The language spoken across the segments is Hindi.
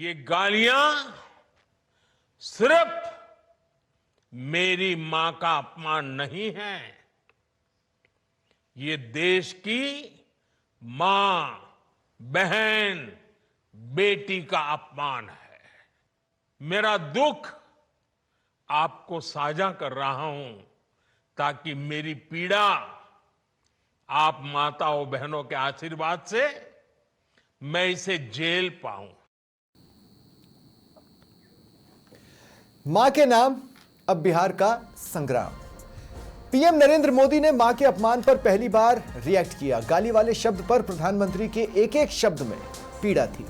ये गालियां सिर्फ मेरी मां का अपमान नहीं है, ये देश की मां, बहन, बेटी का अपमान है। मेरा दुख आपको साझा कर रहा हूं ताकि मेरी पीड़ा आप माताओं बहनों के आशीर्वाद से मैं इसे झेल पाऊं। मां के नाम अब बिहार का संग्राम। पीएम नरेंद्र मोदी ने मां के अपमान पर पहली बार रिएक्ट किया। गाली वाले शब्द पर प्रधानमंत्री के एक एक शब्द में पीड़ा थी।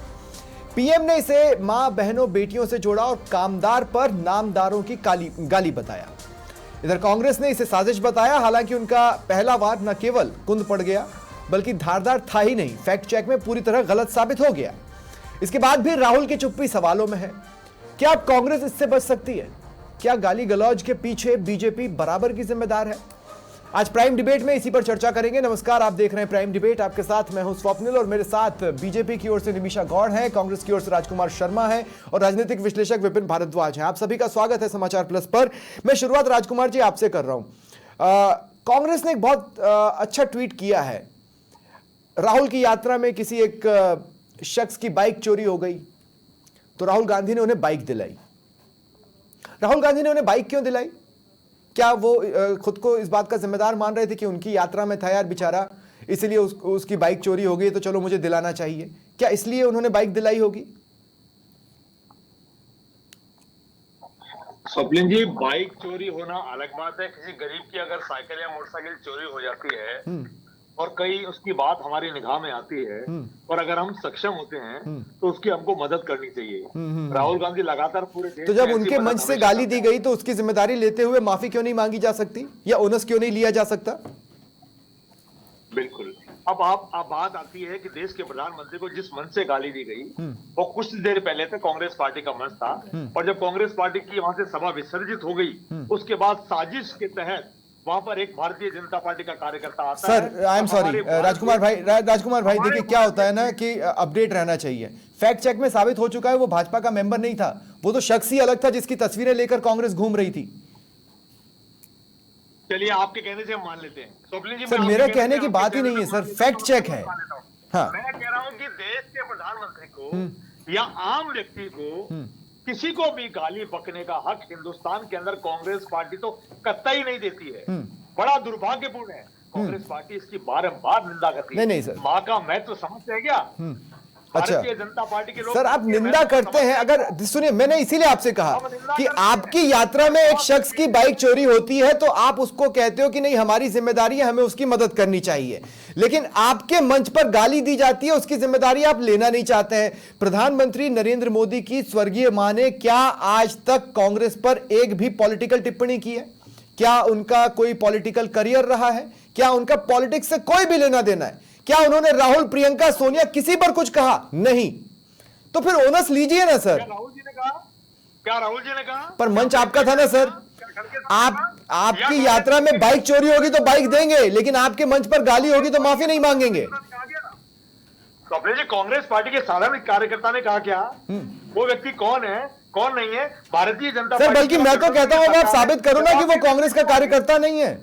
पीएम ने इसे मां, बहनों, बेटियों से जोड़ा और कामदार पर नामदारों की गाली बताया। इधर कांग्रेस ने इसे साजिश बताया। हालांकि उनका पहला वार न केवल कुंद पड़ गया बल्कि धारदार था ही नहीं, फैक्ट चेक में पूरी तरह गलत साबित हो गया। इसके बाद भी राहुल की चुप्पी सवालों में है। क्या अब कांग्रेस इससे बच सकती है? क्या गाली गलौज के पीछे बीजेपी बराबर की जिम्मेदार है? आज प्राइम डिबेट में इसी पर चर्चा करेंगे। नमस्कार, आप देख रहे हैं प्राइम डिबेट। आपके साथ मैं हूं स्वप्निल और मेरे साथ बीजेपी की ओर से निमिषा गौड़ है, कांग्रेस की ओर से राजकुमार शर्मा है और राजनीतिक विश्लेषक विपिन भारद्वाज हैं। आप सभी का स्वागत है समाचार प्लस पर। मैं शुरुआत राजकुमार जी आपसे कर रहा हूं। कांग्रेस ने एक बहुत अच्छा ट्वीट किया है। राहुल की यात्रा में किसी एक शख्स की बाइक चोरी हो गई तो राहुल गांधी ने उन्हें बाइक दिलाई। राहुल गांधी ने उन्हें बाइक क्यों दिलाई? क्या वो खुद को इस बात का जिम्मेदार मान रहे थे कि उनकी यात्रा में था यार बेचारा, इसलिए उसकी बाइक चोरी हो गई तो चलो मुझे दिलाना चाहिए? क्या इसलिए उन्होंने बाइक दिलाई होगी? स्वप्निल जी, बाइक चोरी होना अलग बात है। किसी गरीब की अगर साइकिल या मोटरसाइकिल चोरी हो जाती है और कई उसकी बात हमारी निगाह में आती है और अगर हम सक्षम होते हैं तो उसकी हमको मदद करनी चाहिए। राहुल गांधी लगातार पूरे देश तो जब उनके मंच से गाली दी गई तो उसकी जिम्मेदारी लेते हुए माफी क्यों नहीं मांगी जा सकती या ओनस क्यों नहीं लिया जा सकता? बिल्कुल। अब बात आती है कि देश के प्रधानमंत्री को जिस मंच से गाली दी गई वो कुछ देर पहले तक कांग्रेस पार्टी का मंच था और जब कांग्रेस पार्टी की वहां से सभा विसर्जित हो गई उसके बाद साजिश के तहत वहां पर एक भारतीय जनता पार्टी का कार्यकर्ता आता है। सर आई एम सॉरी राजकुमार भाई देखिए क्या होता है ना कि अपडेट रहना चाहिए। फैक्ट चेक में साबित हो चुका है वो भाजपा का मेंबर नहीं था, वो तो शख्स ही अलग था जिसकी तस्वीरें लेकर कांग्रेस घूम रही थी। चलिए आपके कहने से हम मान लेते हैं। स्वप्निल जी, सर मेरा कहने की बात ही नहीं है सर, फैक्ट चेक है। हाँ, मैं कह रहा हूं कि देश के प्रधानमंत्री को या आम व्यक्ति को किसी को भी गाली बकने का हक हिंदुस्तान के अंदर कांग्रेस पार्टी तो कतई नहीं देती है। बड़ा दुर्भाग्यपूर्ण है। कांग्रेस पार्टी इसकी बारंबार निंदा करती है। नहीं सर, मां का महत्व समझते हैं क्या? अच्छा भारतीय जनता पार्टी के लोग सर आप निंदा करते हैं। अगर सुनिए, मैंने इसीलिए आपसे कहा कि आपकी यात्रा में एक शख्स की बाइक चोरी होती है तो आप उसको कहते हो कि नहीं हमारी जिम्मेदारी है, हमें उसकी मदद करनी चाहिए, लेकिन आपके मंच पर गाली दी जाती है उसकी जिम्मेदारी आप लेना नहीं चाहते हैं। प्रधानमंत्री नरेंद्र मोदी की स्वर्गीय मां ने क्या आज तक कांग्रेस पर एक भी पॉलिटिकल टिप्पणी की है? क्या उनका कोई पॉलिटिकल करियर रहा है? क्या उनका पॉलिटिक्स से कोई भी लेना देना है? क्या उन्होंने राहुल, प्रियंका, सोनिया किसी पर कुछ कहा? नहीं। तो फिर ओनस लीजिए ना सर। क्या राहुल जी ने कहा? पर मंच आपका था ना सर। आपकी यात्रा में बाइक चोरी होगी तो बाइक देंगे, लेकिन आपके मंच पर गाली होगी तो माफी नहीं मांगेंगे। स्वप्निल जी, कांग्रेस पार्टी के साधारण कार्यकर्ता ने कहा क्या? वो व्यक्ति कौन है कौन नहीं है? भारतीय जनता सर बल्कि मैं तो कहता हूं आप साबित करो ना कि वो कांग्रेस का कार्यकर्ता नहीं है।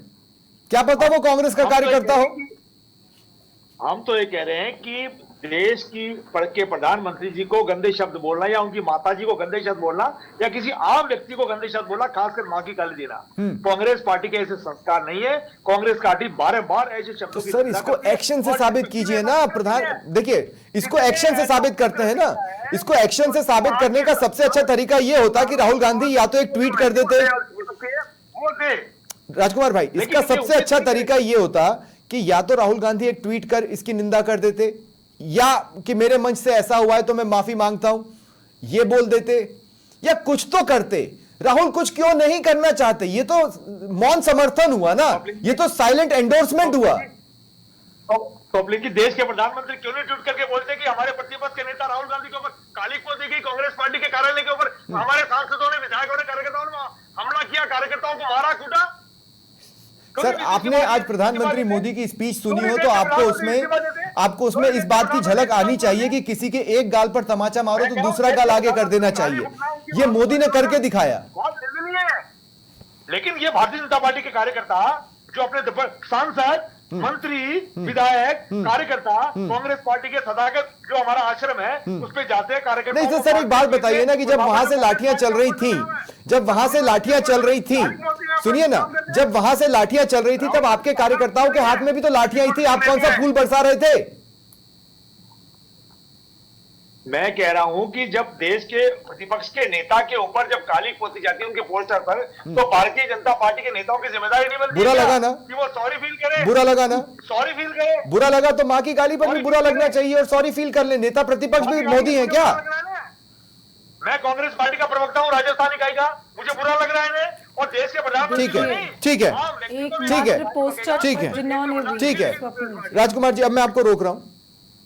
क्या पता वो कांग्रेस का कार्यकर्ता हो। हम तो ये कह रहे हैं कि देश के प्रधानमंत्री जी को गंदे शब्द बोलना या उनकी माता जी को गंदे शब्द बोलना या किसी आम व्यक्ति को गंदे शब्द बोलना, खासकर मां की गाली देना, कांग्रेस पार्टी के ऐसे संस्कार नहीं है। कांग्रेस पार्टी बार-बार ऐसे शब्दों की सर इसको एक्शन से साबित कीजिए ना। देखिए इसको एक्शन से साबित करते हैं ना। इसको एक्शन से साबित करने का सबसे अच्छा तरीका यह होता कि राहुल गांधी या तो एक ट्वीट कर देते। राजकुमार भाई, इसका सबसे अच्छा तरीका यह होता कि या तो राहुल गांधी एक ट्वीट कर इसकी निंदा कर देते या कि मेरे मंच से ऐसा हुआ है तो मैं माफी मांगता हूं, ये बोल देते या कुछ तो करते। राहुल कुछ क्यों नहीं करना चाहते? ये तो मौन समर्थन हुआ ना, ये तो साइलेंट एंडोर्समेंट हुआ। स्वप्निल जी, देश के प्रधानमंत्री क्यों नहीं ट्वीट करके बोलते कि हमारे प्रतिपक्ष के नेता राहुल गांधी के ऊपर काली पोत दी गई, कांग्रेस पार्टी के कार्यालय के ऊपर हमारे सांसदों ने, विधायकों ने, कार्यकर्ताओं ने हमला किया, कार्यकर्ताओं को मारा कूटा? सर आपने आज प्रधानमंत्री मोदी की स्पीच सुनी हो तो आपको उसमें आपको उसमें इस बात की झलक आनी चाहिए कि किसी के एक गाल पर तमाचा मारो तो दूसरा गाल आगे कर देना चाहिए। ये मोदी ने करके दिखाया। बहुत जल्दी है, लेकिन ये भारतीय जनता पार्टी के कार्यकर्ता जो अपने सांसद, मंत्री, विधायक, कार्यकर्ता कांग्रेस पार्टी के सदागत जो हमारा आश्रम है उस पे जाते हैं कार्यकर्ता। नहीं सर, एक बात बताइए ना कि जब वहां से लाठियां चल रही थी, जब वहां से लाठियां चल रही थी, सुनिए ना, जब वहां से लाठियां चल रही थी तब आपके कार्यकर्ताओं के हाथ में भी तो लाठियां ही थी, आप कौन सा फूल बरसा रहे थे? मैं कह रहा हूं कि जब देश के प्रतिपक्ष के नेता के ऊपर जब काली पोती जाती है उनके पोस्टर पर, तो भारतीय जनता पार्टी के नेताओं की जिम्मेदारी नहीं बनती। बुरा लगा ना कि वो सॉरी फील करे? बुरा लगा ना? सॉरी फील करे? बुरा लगा तो मां की गाली पर भी बुरा लगना चाहिए और सॉरी फील कर ले। नेता प्रतिपक्ष भी मोदी है क्या? मैं कांग्रेस पार्टी का प्रवक्ता हूं, राजस्थान इकाई का, मुझे बुरा लग रहा है और देश के प्रधानमंत्री। ठीक है, ठीक है, ठीक है, ठीक है, ठीक है। राजकुमार जी, अब मैं आपको रोक रहा हूं।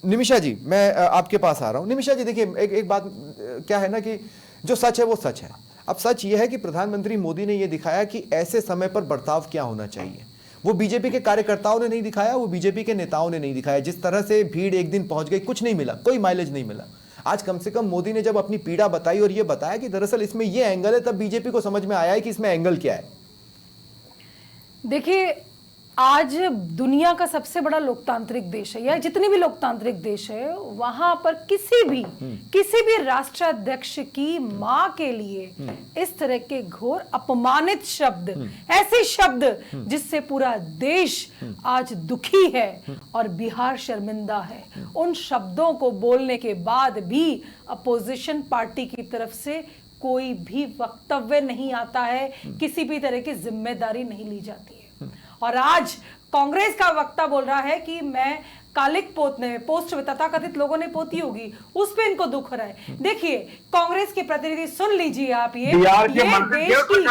निमिषा जी, मैं आपके पास आ रहा हूं। निमिषा जी देखिए, एक बात क्या है ना कि जो सच है वो सच है। अब सच ये है कि प्रधानमंत्री मोदी ने ये दिखाया कि ऐसे समय पर बर्ताव क्या होना चाहिए। वो बीजेपी के कार्यकर्ताओं ने नहीं दिखाया, वो बीजेपी के नेताओं ने नहीं दिखाया। जिस तरह से भीड़ एक दिन पहुंच गई, कुछ नहीं मिला, कोई माइलेज नहीं मिला। आज कम से कम मोदी ने जब अपनी पीड़ा बताई और ये बताया कि दरअसल इसमें ये एंगल है, तब बीजेपी को समझ में आया है कि इसमें एंगल क्या है। देखिए, आज दुनिया का सबसे बड़ा लोकतांत्रिक देश है, या जितने भी लोकतांत्रिक देश है, वहां पर किसी भी राष्ट्राध्यक्ष की मां के लिए इस तरह के घोर अपमानित शब्द, ऐसे शब्द जिससे पूरा देश आज दुखी है और बिहार शर्मिंदा है, उन शब्दों को बोलने के बाद भी अपोजिशन पार्टी की तरफ से कोई भी वक्तव्य नहीं आता है, किसी भी तरह की जिम्मेदारी नहीं ली जाती है। और आज कांग्रेस का वक्ता बोल रहा है कि मैं कालिक पोस्ट तथाकथित लोगों ने पोती होगी, उस पे इनको दुख हो रहा है। देखिए, कांग्रेस के प्रतिनिधि सुन लीजिए आप, ये देश की,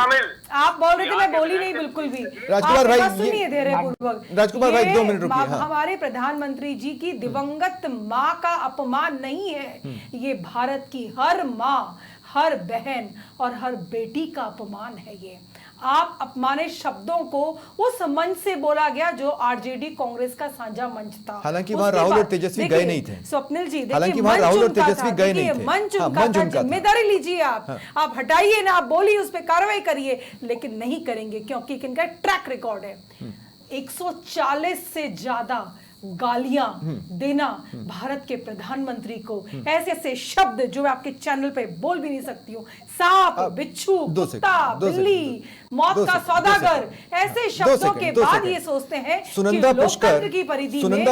आप बोल रहे थे मैं बोली नहीं बिल्कुल भी, राजकुमार भाई सुनिए धैर्य पूर्वक। राजकुमार भाई 2 मिनट रुकिए। हाँ। हमारे प्रधानमंत्री जी की दिवंगत मां का अपमान नहीं है, ये भारत की हर मां, हर बहन और हर बेटी का अपमान है। ये आप अपमानित शब्दों को उस मंच से बोला गया जो आरजेडी कांग्रेस का साझा मंच था। हालांकि वहां राहुल और तेजस्वी गए नहीं थे। स्वप्निल जी, हालांकि वहां राहुल और तेजस्वी गए नहीं थे। मंच उनका था, जिम्मेदारी लीजिए आप हटाइए ना, आप बोलिए, उस पर कार्रवाई करिए, लेकिन नहीं करेंगे क्योंकि इनका ट्रैक रिकॉर्ड है। 140 से ज्यादा गालियां देना भारत के प्रधानमंत्री को, ऐसे ऐसे शब्द जो मैं आपके चैनल पे बोल भी नहीं सकती हूँ, सांप, बिच्छू, कुत्ता, बिल्ली, मौत का सौदागर, ऐसे शब्दों के बाद ये सोचते हैं सुनंदा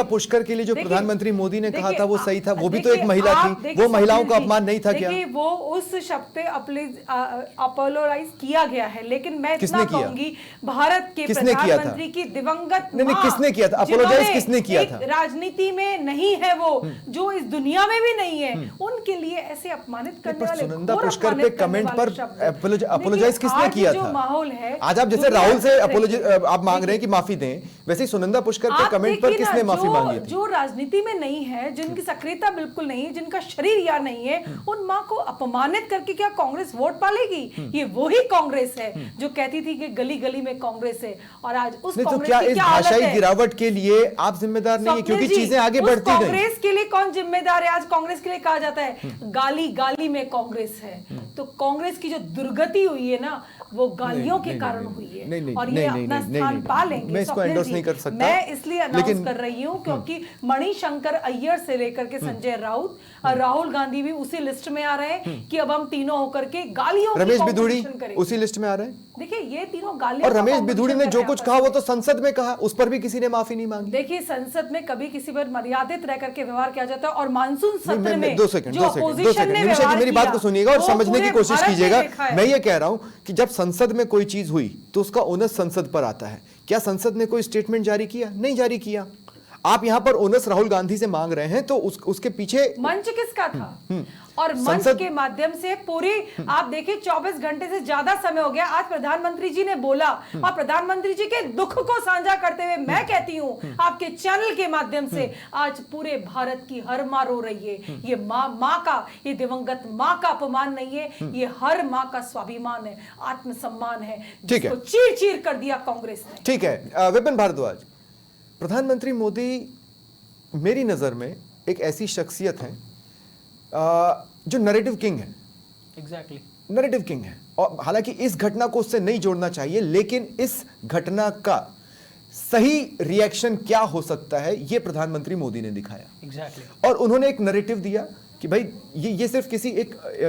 पुष्कर के लिए जो प्रधानमंत्री मोदी ने कहा था वो सही था, वो भी तो एक महिला थी, वो महिलाओं का अपमान नहीं था क्या? वो उस शब्द पे अपोलोजाइज किया गया है, लेकिन मैं इतना कहूंगी भारत के प्रधानमंत्री की दिवंगत मां, किसने किया था अपोलोजाइज? किसने किया था? राजनीति में नहीं है वो, जो इस दुनिया में भी नहीं है, उनके लिए ऐसे अपमानित करने वाले, सुनंदा पुष्कर पे कमेंट पर अपोलोजाइज किसने किया था? माहौल है आज आप जैसे राहुल से आप मांग रहे हैं कि माफी दें, वैसे सुनंदा पुष्कर के कमेंट पर किसने माफी मांगी थी? जो राजनीति में नहीं है, जिनकी सक्रियता बिल्कुल नहीं है, जिनका शरीर यार नहीं है, उन मां को अपमानित करके क्या कांग्रेस वोट पालेगी? ये वही कांग्रेस है जो कहती थी कि गली गली में कांग्रेस है, और आज उस कांग्रेस क्या की इस क्या हालत भाषाई है? गिरावट के लिए आप जिम्मेदार नहीं है? क्योंकि चीजें आगे बढ़ती गई। कांग्रेस के लिए कौन जिम्मेदार है? आज कांग्रेस के लिए कहा जाता है गाली गाली में कांग्रेस है, तो कांग्रेस की जो दुर्गति हुई है ना, वो गालियों के कारण हुई है, और ये अपना स्थान पा लेंगे। मैं इसको एंडोर्स नहीं कर सकता। मैं इसलिए अनाउंस कर रही हूँ क्योंकि मणिशंकर अय्यर से लेकर के संजय राउत और राहुल गांधी भी उसी लिस्ट में आ रहे हैं कि अब हम तीनों होकर के गालियों रमेश बिधूड़ी उसी लिस्ट में आ रहे हैं। देखिए, ये तीनों गालियों, और रमेश बिधूड़ी ने जो कुछ कहा वो तो संसद में कहा, उस पर भी किसी ने माफी नहीं मांगी। देखिए, संसद में कभी किसी पर मर्यादित रह करके व्यवहार किया जाता है, और मानसून सत्र में 2 सेकंड निमिषा जी, मेरी बात को सुनिएगा और समझने की कोशिश कीजिएगा। मैं ये कह रहा हूं कि जब संसद में कोई चीज हुई तो उसका ओनस संसद पर आता है। क्या संसद ने कोई स्टेटमेंट जारी किया? नहीं जारी किया। आप यहां पर ओनस राहुल गांधी से मांग रहे हैं, तो उसके पीछे मंच किसका था? और मंच के माध्यम से पूरी, आप देखिए 24 घंटे से ज्यादा समय हो गया, आज प्रधानमंत्री जी ने बोला, और प्रधानमंत्री जी के दुख को साझा करते हुए मैं कहती हूं आपके चैनल के माध्यम से, आज पूरे भारत की हर मां रो रही है। ये मां का, ये दिवंगत मां का अपमान नहीं है, ये हर मां का स्वाभिमान है, आत्मसम्मान है, जिसको चीर चीर कर दिया कांग्रेस ने। ठीक है। विपिन भारद्वाज, प्रधानमंत्री मोदी मेरी नज़र में एक ऐसी शख्सियत है जो नरेटिव किंग है। एग्जैक्टली नरेटिव किंग है, और हालांकि इस घटना को उससे नहीं जोड़ना चाहिए, लेकिन इस घटना का सही रिएक्शन क्या हो सकता है ये प्रधानमंत्री मोदी ने दिखाया। एग्जैक्टली और उन्होंने एक नरेटिव दिया कि भाई ये सिर्फ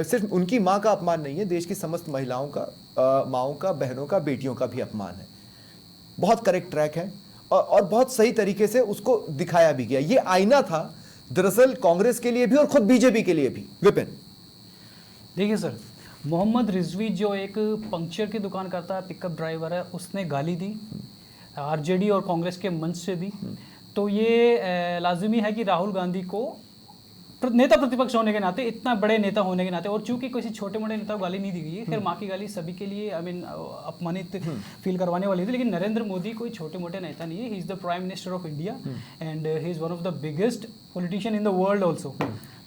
सिर्फ उनकी मां का अपमान नहीं है, देश की समस्त महिलाओं का, माओं का, बहनों का, बेटियों का भी अपमान है। बहुत करेक्ट ट्रैक है और बहुत सही तरीके से उसको दिखाया भी गया। ये आईना था दरअसल कांग्रेस के लिए भी और खुद बीजेपी के लिए भी। विपिन, देखिए सर, मोहम्मद रिजवी जो एक पंक्चर की दुकान करता है, पिकअप ड्राइवर है, उसने गाली दी आरजेडी और कांग्रेस के मंच से दी। तो ये लाजिमी है कि राहुल गांधी को नेता प्रतिपक्ष होने के नाते, इतना बड़े नेता होने के नाते, और चूंकि किसी छोटे मोटे नेता को गाली नहीं दी गई है, खैर माँ की गाली सभी के लिए अपमानित फील करवाने वाली थी, लेकिन नरेंद्र मोदी कोई छोटे मोटे नेता नहीं है। He is the prime minister of India and he is one of the biggest politician in the world also.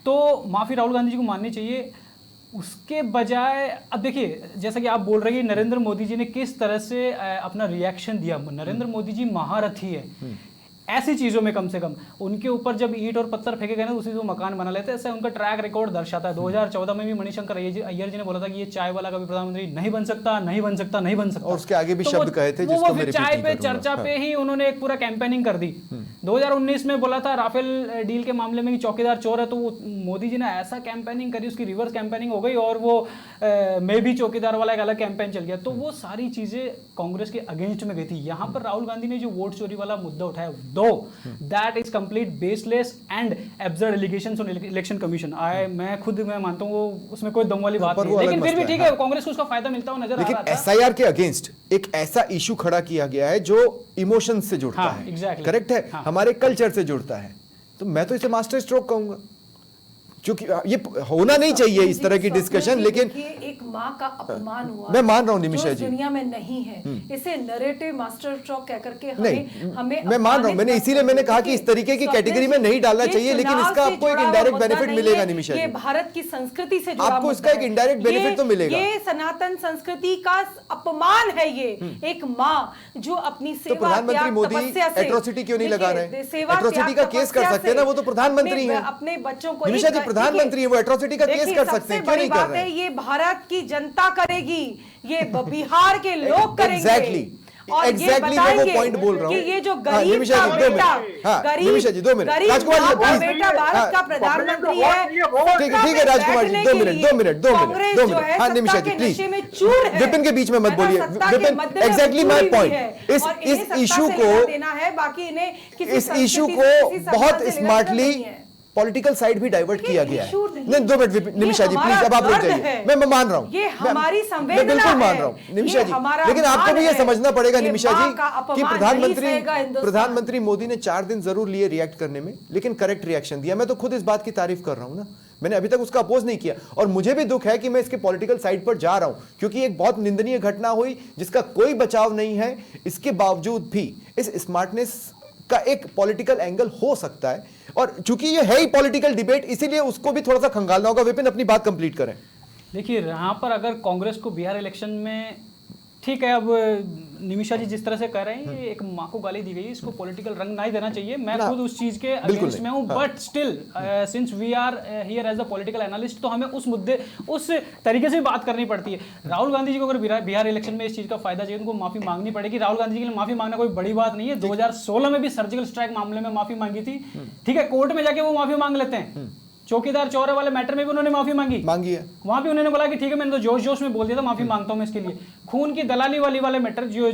तो माफी राहुल गांधी जी को माननी चाहिए। उसके बजाय अब देखिए, जैसा कि आप बोल रहे हैं कि नरेंद्र मोदी जी ने किस तरह से अपना रिएक्शन दिया। नरेंद्र मोदी जी महारथी है ऐसी चीज़ों में, कम से कम उनके ऊपर जब ईंट और पत्थर फेंके गए ना, उसी से वो मकान बना लेते हैं। ऐसा उनका ट्रैक रिकॉर्ड दर्शाता है। 2014 में भी मणिशंकर अय्यर जी ने बोला था कि ये चाय वाला कभी प्रधानमंत्री नहीं बन सकता, नहीं बन सकता, नहीं बन सकता। और उसके आगे भी तो शब्द कहे थे जिसको मैं रिपीट चाय नहीं पे करूंगा। चर्चा पे ही उन्होंने एक पूरा कैंपेनिंग कर दी। 2019 में बोला था राफेल डील के मामले में कि चौकीदार चोर है, तो वो मोदी जी ने ऐसा कैंपेनिंग करी, उसकी रिवर्स कैंपेनिंग हो गई और वो मैं भी चौकीदार वाला एक अलग कैंपेन चल गया। तो वो सारी चीजें कांग्रेस के अगेंस्ट में गई थी। यहाँ पर राहुल गांधी ने जो वोट चोरी वाला मुद्दा उठाया, that is complete baseless and absurd allegations on election commission. मैं मानता हूँ उसमें कोई दम वाली बात नहीं, लेकिन फिर भी ठीक है, कांग्रेस को उसका फायदा मिलता हुआ नजर आ रहा था। लेकिन एसआईआर के अगेंस्ट एक ऐसा इशू खड़ा किया गया है जो इमोशन से जुड़ता हाँ, है। exactly. करेक्ट है, हाँ. हमारे कल्चर से जुड़ता है। तो मैं तो इसे मास्टर स्ट्रोक कहूंगा, क्योंकि ये होना नहीं चाहिए इस तरह की डिस्कशन, लेकिन एक माँ का अपमान हुआ। मैं मान रहा हूं निमिषा जी, दुनिया में नहीं है। इसे नैरेटिव मास्टर स्ट्रोक कह करके हमें मैं मान रहा हूं, मैंने इसीलिए मैंने कहा कि इस तरीके की कैटेगरी में नहीं डालना चाहिए, लेकिन इसका आपको एक इनडायरेक्ट बेनिफिट मिलेगा निमिषा जी। ये भारत की संस्कृति से जुड़ा आपको इसका एक इनडायरेक्ट बेनिफिट तो मिलेगा। ये सनातन संस्कृति का अपमान है। ये एक माँ जो अपनी सेवा, तो प्रधानमंत्री मोदी एट्रोसिटी क्यों नहीं लगा रहे? एट्रोसिटी का केस कर सकते हैं ना, वो तो प्रधानमंत्री हैं। अपने बच्चों को, निमिषा जी प्रधानमंत्री है, वो एट्रोसिटी का केस कर सकते हैं, क्यों नहीं कर रहे हैं? ये भारत की जनता करेगी, ये बिहार के लोग करेंगे। एग्जैक्टली मैं वो पॉइंट बोल रहा हूँ कि ये जो गरीब का बेटा, निमिषा जी 2 मिनट, राजकुमार जी प्लीज, बेटा भारत का प्रधानमंत्री है। ठीक है राजकुमार जी 2 मिनट, हाँ निमिषा जी प्लीज, विपिन के बीच में मत बोलिए। Vipin, exactly my point. इस इशू को बहुत स्मार्टली पॉलिटिकल साइड भी डाइवर्ट किया गया है। नहीं 2 मिनट निमिषा जी प्लीज, अब आप रुक जाइए। मैं मान रहा हूँ, ये हमारी संवेदना है, मैं बिल्कुल मान रहा हूँ निमिषा जी, लेकिन आपको भी ये समझना पड़ेगा निमिषा जी कि प्रधानमंत्री मोदी ने 4 दिन जरूर लिए रिएक्ट करने में, लेकिन करेक्ट रिएक्शन दिया। मैं तो खुद इस बात की तारीफ कर रहा हूँ ना, मैंने अभी तक उसका अपोज नहीं किया। और मुझे भी दुख है कि मैं इसके पॉलिटिकल साइड पर जा रहा हूं, क्योंकि एक बहुत निंदनीय घटना हुई जिसका कोई बचाव नहीं है। इसके बावजूद भी इस स्मार्टनेस का एक पॉलिटिकल एंगल हो सकता है, और चूंकि ये है ही पॉलिटिकल डिबेट, इसीलिए उसको भी थोड़ा सा खंगालना होगा। विपिन अपनी बात कंप्लीट करें। देखिए यहाँ पर अगर कांग्रेस को बिहार इलेक्शन में, ठीक है, अब निमिषा जी जिस तरह से कह रहे हैं, ये एक माँ को गाली दी गई, इसको पॉलिटिकल रंग नहीं देना चाहिए। मैं खुद उस चीज के अगेंस्ट में हूँ, but still since we are here as a political analyst, तो हमें उस मुद्दे, उस तरीके से बात करनी पड़ती है। राहुल गांधी जी को अगर बिहार इलेक्शन में इस चीज का फायदा चाहिए, उनको माफी मांगनी पड़ेगी। राहुल गांधी जी के लिए माफी मांगना कोई बड़ी बात नहीं है। 2016 में भी सर्जिकल स्ट्राइक मामले में माफी मांगी थी, ठीक है, कोर्ट में जाके वो माफी मांग लेते हैं। चौकीदार चौरे वाले मैटर में भी उन्होंने माफी मांगी है। वहां भी उन्होंने बोला कि ठीक है, मैंने तो जोश में बोल दिया था, माफी मांगता हूं मैं इसके लिए। खून की दलाली वाले मैटर जो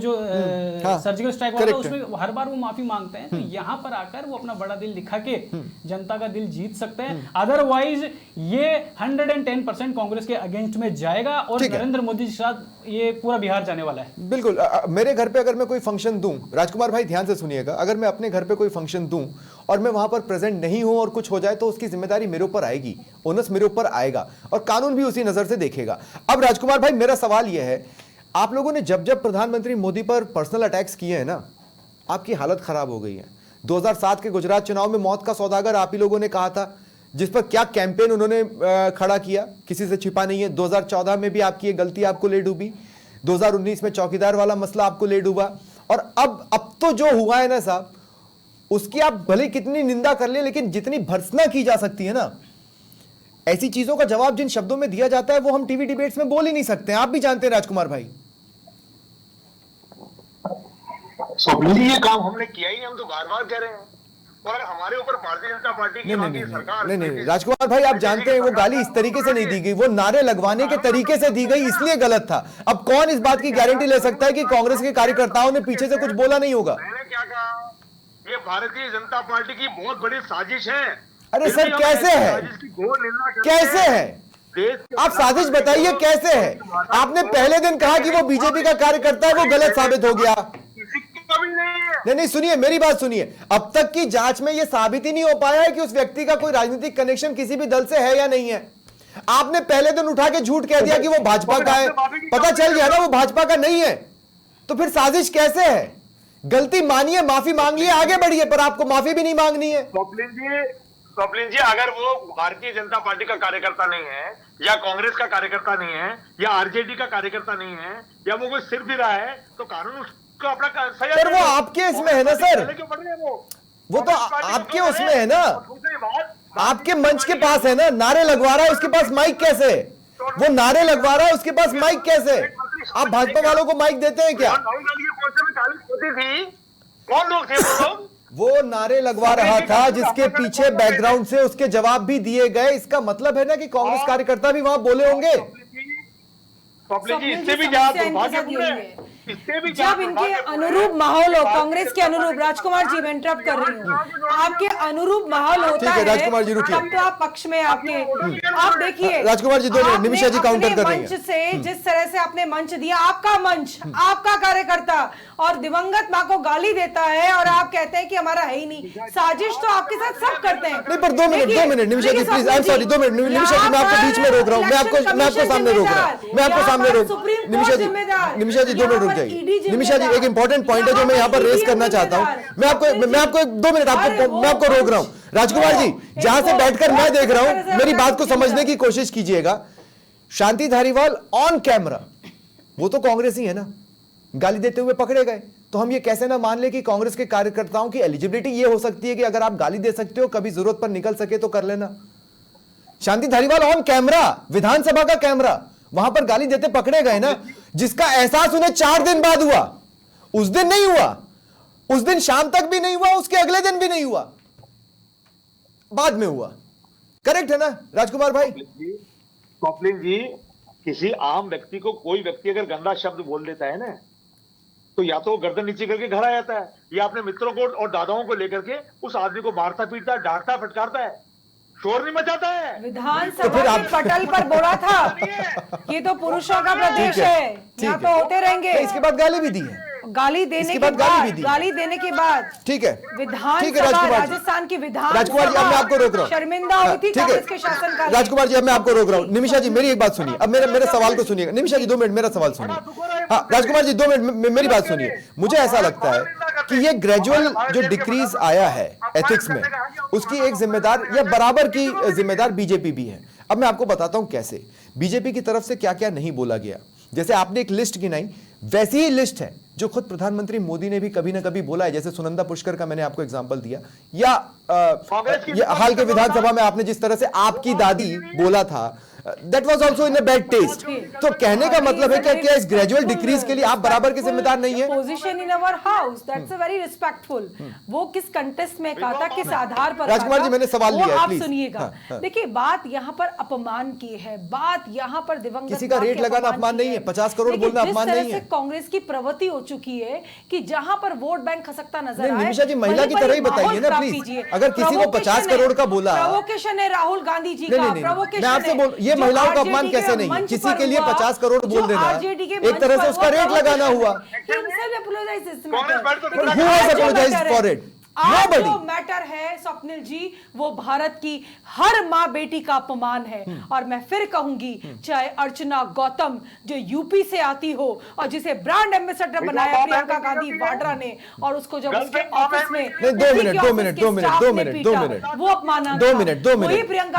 सर्जिकल स्ट्राइक वाला, उसमें हर बार वो माफी मांगते हैं। तो यहाँ पर आकर वो अपना बड़ा दिल दिखा के जनता का दिल जीत सकते हैं। अदरवाइज ये 110% कांग्रेस के अगेंस्ट में जाएगा और नरेंद्र मोदी के साथ ये पूरा बिहार जाने वाला है। बिल्कुल। मेरे घर पे अगर मैं कोई फंक्शन दूं, राजकुमार भाई ध्यान से सुनिएगा, अगर मैं अपने घर पे कोई फंक्शन दूं और मैं वहां पर प्रेजेंट नहीं हूं और कुछ हो जाए, तो उसकी जिम्मेदारी मेरे ऊपर आएगी, ओनस मेरे ऊपर आएगा, और कानून भी उसी नजर से देखेगा। अब राजकुमार भाई, मेरा सवाल यह है, आप लोगों ने जब जब प्रधानमंत्री मोदी पर पर्सनल अटैक्स किए हैं ना, आपकी हालत खराब हो गई है। 2007 के गुजरात चुनाव में मौत का सौदागर आप ही लोगों ने कहा था, जिस पर क्या कैंपेन उन्होंने खड़ा किया, किसी से छिपा नहीं है। 2014 में भी आपकी ये गलती आपको ले डूबी, 2019 में चौकीदार वाला मसला आपको ले डूबा, और अब तो जो हुआ है ना साहब, उसकी आप भले कितनी निंदा कर ले, लेकिन जितनी भर्त्सना की जा सकती है ना, ऐसी चीजों का जवाब जिन शब्दों में दिया जाता है वो हम टीवी डिबेट्स में बोल ही नहीं सकते। आप भी जानते हैं राजकुमार भाई। स्वप्निल जी, ये काम हमने किया ही नहीं, हम तो बार बार कह रहे हैं। और अगर हमारे ऊपर भारतीय जनता पार्टी की वहां की सरकार नहीं राजकुमार भाई, आप जानते हैं वो गाली इस तरीके से नहीं दी गई, वो नारे लगवाने के तरीके से दी गई, इसलिए गलत था। अब कौन इस बात की गारंटी ले सकता है कि कांग्रेस के कार्यकर्ताओं ने पीछे से कुछ बोला नहीं होगा? मैंने क्या कहा, ये भारतीय जनता पार्टी की बहुत बड़ी साजिश है। अरे सर, कैसे है, कैसे है? आप साजिश बताइए कैसे है? आपने पहले दिन कहा कि वो बीजेपी का कार्यकर्ता है, वो गलत साबित हो गया। नहीं, सुनिए मेरी बात सुनिए, अब तक की जांच में यह साबित ही नहीं हो पाया है कि उस व्यक्ति का कोई राजनीतिक कनेक्शन किसी भी दल से है या नहीं है। आपने पहले दिन उठा के झूठ कह दिया कि वो भाजपा का है, पता चल गया ना वो भाजपा का नहीं है, तो फिर साजिश कैसे है? गलती मानिए, माफी मांग लिए, आगे बढ़िए, पर आपको माफी भी नहीं मांगनी है। स्वप्निल जी, अगर वो भारतीय जनता पार्टी का कार्यकर्ता नहीं है, या कांग्रेस का कार्यकर्ता नहीं है, या आरजेडी का कार्यकर्ता नहीं है, या वो कोई सिर भी रहा है, तो कानून उसको अपना सर वो आपके इसमें है ना सर, वो तो आपके उसमें है ना, आपके मंच के पास है ना, नारे लगवा रहा है, उसके पास माइक कैसे? वो नारे लगवा रहा है, उसके पास माइक कैसे? आप भाजपा वालों को माइक देते हैं क्या? कौन लोग थे वो लोग? वो नारे लगवा रहा था जिसके पीछे बैकग्राउंड से उसके जवाब भी दिए गए। इसका मतलब है ना कि कांग्रेस कार्यकर्ता भी वहां बोले होंगे। इससे भी ज्यादा दुर्भाग्यपूर्ण है, जब इनके अनुरूप माहौल हो, कांग्रेस के अनुरूप, राजकुमार जी मैं इंटरप्ट कर रही हूँ, आपके अनुरूप माहौल होता है, राजकुमार जी रुकिए, तब तो आप पक्ष में आपके, आप देखिए राजकुमार जी 2 मिनट, निमिषा जी काउंटर कर रही हैं। मंच से जिस तरह से आपने मंच दिया, आपका मंच, आपका कार्यकर्ता, और दिवंगत मां को गाली देता है, और आप कहते हैं कि हमारा है ही नहीं। साजिश तो आपके साथ सब करते हैं। नहीं, पर 2 minute Nimisha ji please, I am sorry, 2 minute Nimisha ji, मैं आपको बीच में रोक रहा हूँ, मैं आपको सामने रोक रहा हूँ, मैं आपको सामने रोक, निमिषा जी 2 मिनट रुक जाइए। निमिषा जी, एक इंपॉर्टेंट पॉइंट है जो मैं यहाँ पर रेस करना चाहता हूँ, मैं आपको 2 मिनट मैं आपको रोक रहा हूँ। राजकुमार जी, जहां से बैठकर मैं देख रहा हूं, मेरी बात को समझने की कोशिश कीजिएगा। शांति धारीवाल ऑन कैमरा, वो तो कांग्रेस ही है ना, गाली देते हुए पकड़े गए, तो हम ये कैसे ना मान ले कि कांग्रेस के कार्यकर्ताओं की एलिजिबिलिटी ये हो सकती है कि अगर आप गाली दे सकते हो, कभी जरूरत पर निकल सके तो कर लेना। शांति धारीवाल ऑन कैमरा, विधानसभा का कैमरा, वहां पर गाली देते पकड़े गए ना, जिसका एहसास उन्हें 4 दिन बाद हुआ। उस दिन नहीं हुआ, उस दिन शाम तक भी नहीं हुआ, उसके अगले दिन भी नहीं हुआ, बाद में हुआ। करेक्ट है ना राजकुमार भाई? स्वप्निल जी, किसी आम व्यक्ति को कोई व्यक्ति अगर गंदा शब्द बोल देता है ना, तो या तो गर्दन नीचे करके घर आ जाता है, या अपने मित्रों को और दादाओं को लेकर के उस आदमी को मारता पीटता, डांटता फटकारता है, शोर नहीं मचाता है। विधानसभा के पटल पर बोला था ये तो पुरुषों का प्रदेश है, यहाँ तो होते रहेंगे। इसके बाद गाली भी दी है, गाली देने के बाद, गाली देने के बाद, ठीक है, विधानसभा राजस्थान की विधानसभा, राजकुमार जी अब मैं आपको रोक रहा हूँ, शर्मिंदा हुई थी कांग्रेस के शासनकाल। राजकुमार जी अब मैं आपको रोक रहा हूँ। निमिषा जी मेरी एक बात सुनिए, अब मेरे सवाल को सुनिएगा। निमिषा जी 2 मिनट मेरा सवाल सुनिए। हाँ राजकुमार जी 2 मिनट मेरी बात सुनिए। मुझे ऐसा लगता है कि ये ग्रेजुअल जो डिक्रीज आया है एथिक्स में, उसकी एक जिम्मेदार या बराबर की जिम्मेदार बीजेपी भी है। अब मैं आपको बताता हूं कैसे बीजेपी की तरफ से क्या क्या नहीं बोला गया। जैसे आपने एक लिस्ट गिनाई, वैसी ही लिस्ट है जो खुद प्रधानमंत्री मोदी ने भी कभी ना कभी बोला है। जैसे सुनंदा पुष्कर का मैंने आपको एग्जांपल दिया, या हाल के विधानसभा में आपने जिस तरह से आपकी दादी बोला था, that was also in a bad taste. तो कहने का मतलब है कि क्या इस ग्रेजुअल डिक्रीज के लिए आप बराबर के जिम्मेदार नहीं है? Position in our house, that's a very respectful. वो किस कंटेस्ट में कहा था, किस आधार पर? राजकुमार जी मैंने सवाल लिया है, आप प्लीज सुनिएगा। देखिए, बात यहाँ पर अपमान की है, बात यहाँ पर दिवंगत किसी का रेट लगाना अपमान नहीं है, 50 करोड़ बोलना अपमान नहीं है। कांग्रेस की प्रवृत्ति हो चुकी है कि जहां पर वोट बैंक खसकता नजर आए। निमिषा जी महिला की तरह ही बताइए ना प्लीज, अगर किसी को 50 करोड़ का बोला, प्रोवोकेशन है राहुल गांधी जी का, प्रोवोकेशन। मैं आपसे बोल, ये महिलाओं का अपमान कैसे नहीं? किसी के लिए 50 करोड़ बोल देना एक तरह से उसका रेट लगाना हुआ। Who has apologized for it? आज जो मैटर है स्वप्निल जी, वो भारत की हर माँ बेटी का अपमान है। और मैं फिर कहूंगी, चाहे अर्चना गौतम जो यूपी से आती हो और जिसे ब्रांड एम्बेसडर बनाया प्रियंका गांधी वाड्रा ने, और उसको जब उसके ऑफिस में 2 मिनट वो अपमान, 2 मिनट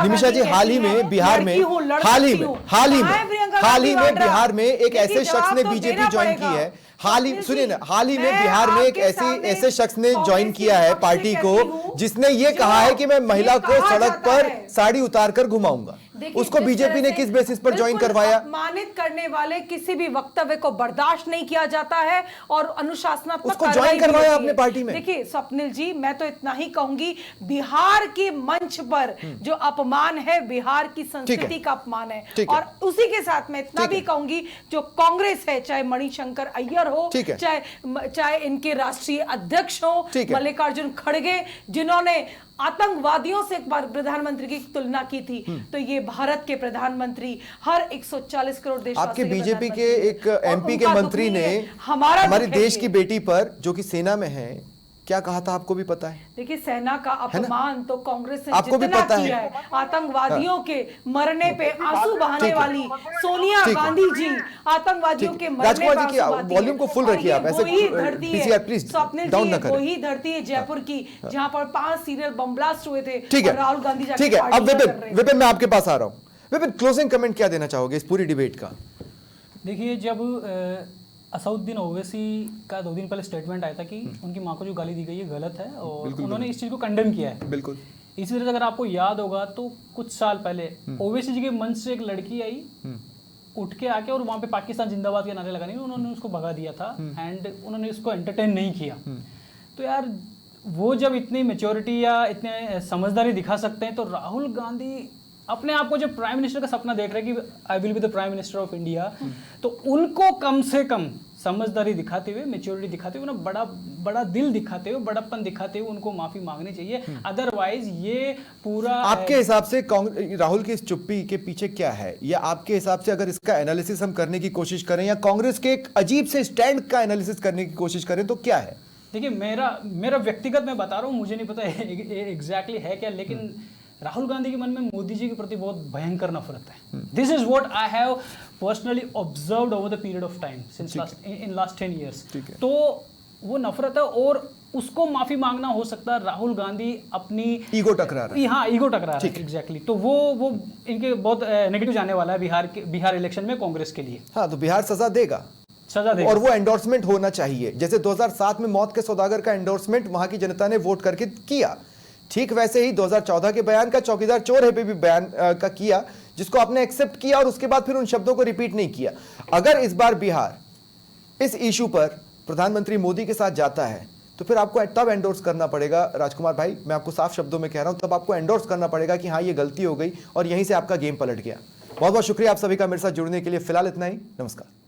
निमिषा जी, हाल ही में बिहार में बिहार में एक ऐसे शख्स ने बीजेपी ज्वाइन की है हाल ही सुनिए ना, हाल ही में बिहार में एक ऐसे शख्स ने ज्वाइन किया है पार्टी को जिसने ये कहा है कि मैं महिला को सड़क पर साड़ी उतारकर घुमाऊंगा। उसको बीजेपी ने किस बेसिस पर ज्वाइन करवाया? अपमानित करने वाले किसी भी वक्तव्य को बर्दाश्त नहीं किया जाता है और अनुशासनात्मक उसको ज्वाइन करवाया अपने पार्टी में। देखिए स्वप्निल जी, मैं तो इतना ही कहूंगी, बिहार के मंच पर जो अपमान है बिहार की संस्कृति का अपमान है। और उसी के साथ मैं इतना भी कहूंगी, जो कांग्रेस है, चाहे मणिशंकर अय्यर हो, चाहे इनके राष्ट्रीय अध्यक्ष हो मल्लिकार्जुन खड़गे, जिन्होंने आतंकवादियों से एक बार प्रधानमंत्री की तुलना की थी, तो ये भारत के प्रधानमंत्री, हर 140 करोड़ देश आपके बीजेपी के एक एमपी के मंत्री ने हमारे देश की बेटी पर, जो कि सेना में है, क्या कहा था आपको भी पता है? देखिए, सेना का अपमान तो कांग्रेस ने आपको भी जितना पता किया है। आतंकवादियों के मरने पे आंसू बहाने वाली सोनिया गांधी जी, आतंकवादियों के मरने पे आंसू बहाती है। वॉल्यूम को फुल रखिए आप, ऐसे वही धरती है, प्लीज स्वप्निल डाउन जी, ना करें। वही धरती है जयपुर की, जहां पर 5 सीरियल बम ब्लास्ट हुए थे। ठीक है, राहुल गांधी जाके ठीक है। अब पार्टी विपिन मैं आपके पास आ रहा हूं। विपिन, क्लोजिंग कमेंट क्या देना चाहोगे इस पूरी डिबेट का? देखिए, जब असउद्दीन ओवैसी का 2 दिन पहले स्टेटमेंट आया था कि उनकी मां को जो गाली दी गई है गलत है, और उन्होंने इस चीज़ को कंडेम किया है। बिल्कुल। इसी तरह से अगर आपको याद होगा तो कुछ साल पहले ओवैसी जी के मंच से एक लड़की आई, उठ के आके, और वहाँ पे पाकिस्तान जिंदाबाद के नारे लगाने में उन्होंने उसको भगा दिया था, एंड उन्होंने उसको एंटरटेन नहीं किया। तो यार, वो जब इतनी मेच्योरिटी या इतने समझदारी दिखा सकते हैं, तो राहुल गांधी अपने आप को जब प्राइम मिनिस्टर का सपना देख रहे हैं कि I will be the prime minister of India, तो उनको कम से कम समझदारी दिखाते हुए, मेच्योरिटी दिखाते हुए, ना बड़ा दिल दिखाते हुए, बड़प्पन दिखाते हुए उनको माफी मांगनी चाहिए। अदरवाइज ये पूरा आपके हिसाब से राहुल की इस चुप्पी के पीछे क्या है, या आपके हिसाब से अगर इसका एनालिसिस हम करने की कोशिश करें, या कांग्रेस के एक अजीब से स्टैंड का एनालिसिस करने की कोशिश करें, तो क्या है? देखिए, मेरा व्यक्तिगत मैं बता रहा हूँ, मुझे नहीं पता एग्जैक्टली है क्या, लेकिन राहुल गांधी के मन में मोदी जी के प्रति बहुत भयंकर नफरत है। This is what I have personally observed over the period of time since last 10 years। तो वो नफरत है, और उसको माफी मांगना हो सकता है राहुल गांधी अपनी ईगो टकरा रहा है। हाँ, ईगो टकरा रहा है, एग्जैक्टली। तो वो इनके बहुत नेगेटिव जाने वाला है बिहार इलेक्शन में कांग्रेस के लिए। हाँ, तो बिहार सजा देगा, और वो एंडोर्समेंट होना चाहिए, जैसे 2007 में मौत के सौदागर का एंडोर्समेंट वहां की जनता ने वोट करके किया। ठीक वैसे ही 2014 के बयान का चौकीदार चोर है पे भी बयान का किया, जिसको आपने एक्सेप्ट किया, और उसके बाद फिर उन शब्दों को रिपीट नहीं किया। अगर इस बार बिहार इस इशू पर प्रधानमंत्री मोदी के साथ जाता है, तो फिर आपको तब एंडोर्स करना पड़ेगा, राजकुमार भाई, मैं आपको साफ शब्दों में कह रहा हूं, तब आपको एंडोर्स करना पड़ेगा कि हाँ, ये गलती हो गई, और यहीं से आपका गेम पलट गया। बहुत बहुत शुक्रिया आप सभी का मेरे साथ जुड़ने के लिए। फिलहाल इतना ही, नमस्कार।